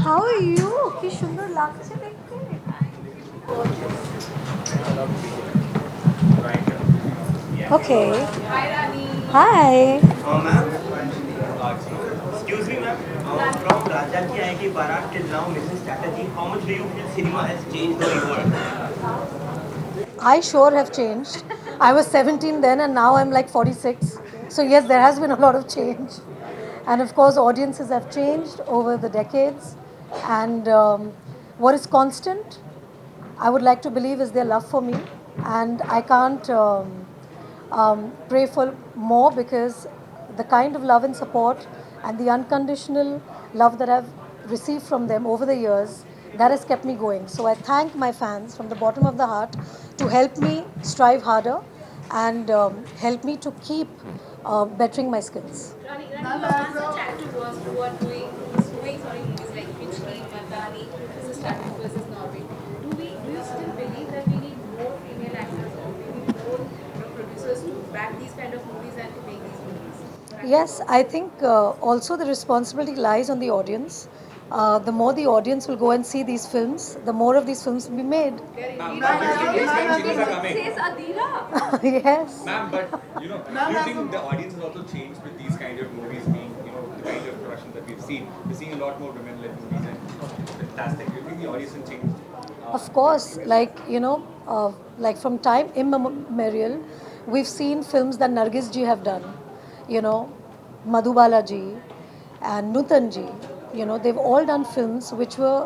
How are you? কি সুন্দর লাগছে দেখতে। Okay. Hi Rani. Hi. Ma'am, excuse me, ma'am. From Raja ki Aayegi Baaraat till now, Mrs. Chatterjee, how much do you feel cinema has changed the world? I sure have changed. I was 17 then and now I'm like 46. So, yes, there has been a lot of change. And of course, audiences have changed over the decades. And what is constant, I would like to believe, is their love for me. And I can't pray for more because the kind of love and support and the unconditional love that I've received from them over the years, that has kept me going. So I thank my fans from the bottom of the heart to help me strive harder and help me to keep bettering my skills. Rani, you answer chat to us who are doing movies like Pitch King, Mandani, this is Chatterjee versus Norway. Do you still believe that we need more female actors or we need more producers to back these kind of movies and to make these movies? Yes, I think also the responsibility lies on the audience. The more the audience will go and see these films, the more of these films will be made. Says Adira. Yes. Ma'am, but do you think the audience has also changed with these kind of movies being, the kind of production that we've seen? We're seeing a lot more women-led movies and fantastic. Do you think the audience has changed? Of course, like from time immemorial, we've seen films that Nargis ji have done, Madhubala ji and Nutan ji. They've all done films which were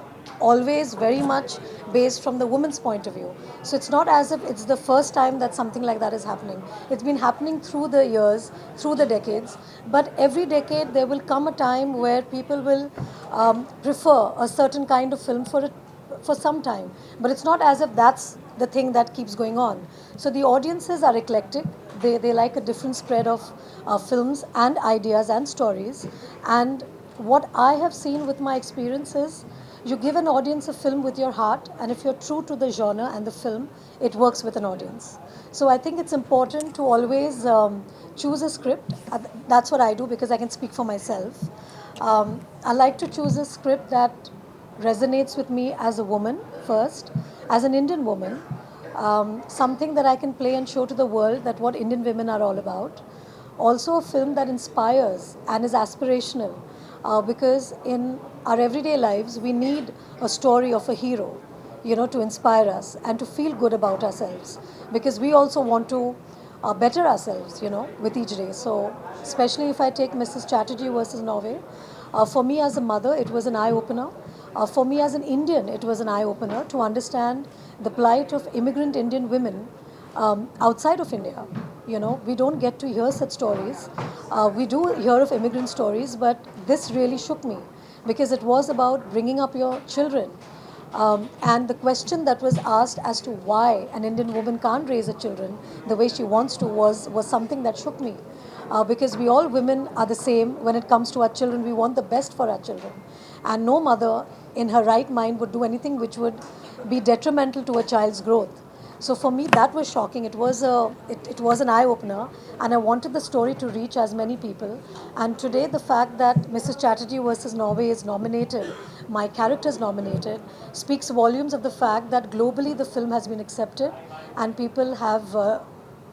always very much based from the woman's point of view. So it's not as if it's the first time that something like that is happening. It's been happening through the years, through the decades. But every decade there will come a time where people will prefer a certain kind of film for some time. But it's not as if that's the thing that keeps going on. So the audiences are eclectic. They like a different spread of films and ideas and stories. And what I have seen with my experience is you give an audience a film with your heart, and if you're true to the genre and the film, it works with an audience. So I think it's important to always choose a script. That's what I do because I can speak for myself. I like to choose a script that resonates with me as a woman first, as an Indian woman, something that I can play and show to the world that what Indian women are all about. Also, a film that inspires and is aspirational, because in our everyday lives we need a story of a hero, to inspire us and to feel good about ourselves, because we also want to better ourselves, with each day. So, especially if I take Mrs. Chatterjee versus Norway, for me as a mother, it was an eye opener. For me as an Indian, it was an eye opener to understand the plight of immigrant Indian women outside of India. We don't get to hear such stories. We do hear of immigrant stories, but this really shook me because it was about bringing up your children. And the question that was asked as to why an Indian woman can't raise her children the way she wants to was something that shook me. Because we all women are the same when it comes to our children. We want the best for our children. And no mother in her right mind would do anything which would be detrimental to a child's growth. So for me, that was shocking. It was an eye opener, and I wanted the story to reach as many people. And today, the fact that Mrs. Chatterjee versus Norway is nominated, my character is nominated, speaks volumes of the fact that globally the film has been accepted, and people have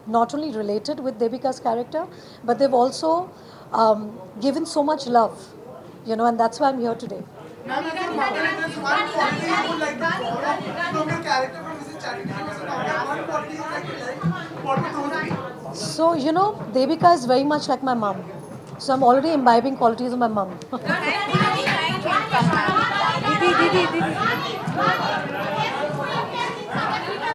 not only related with Devika's character, but they've also given so much love, and that's why I'm here today. Ma'am, as a mother, there's one quality you would like to follow from your character from Mrs. Chatterjee was one quality you would like to like. What would those be? So, Devika is very much like my mom. So I'm already imbibing qualities of my mom.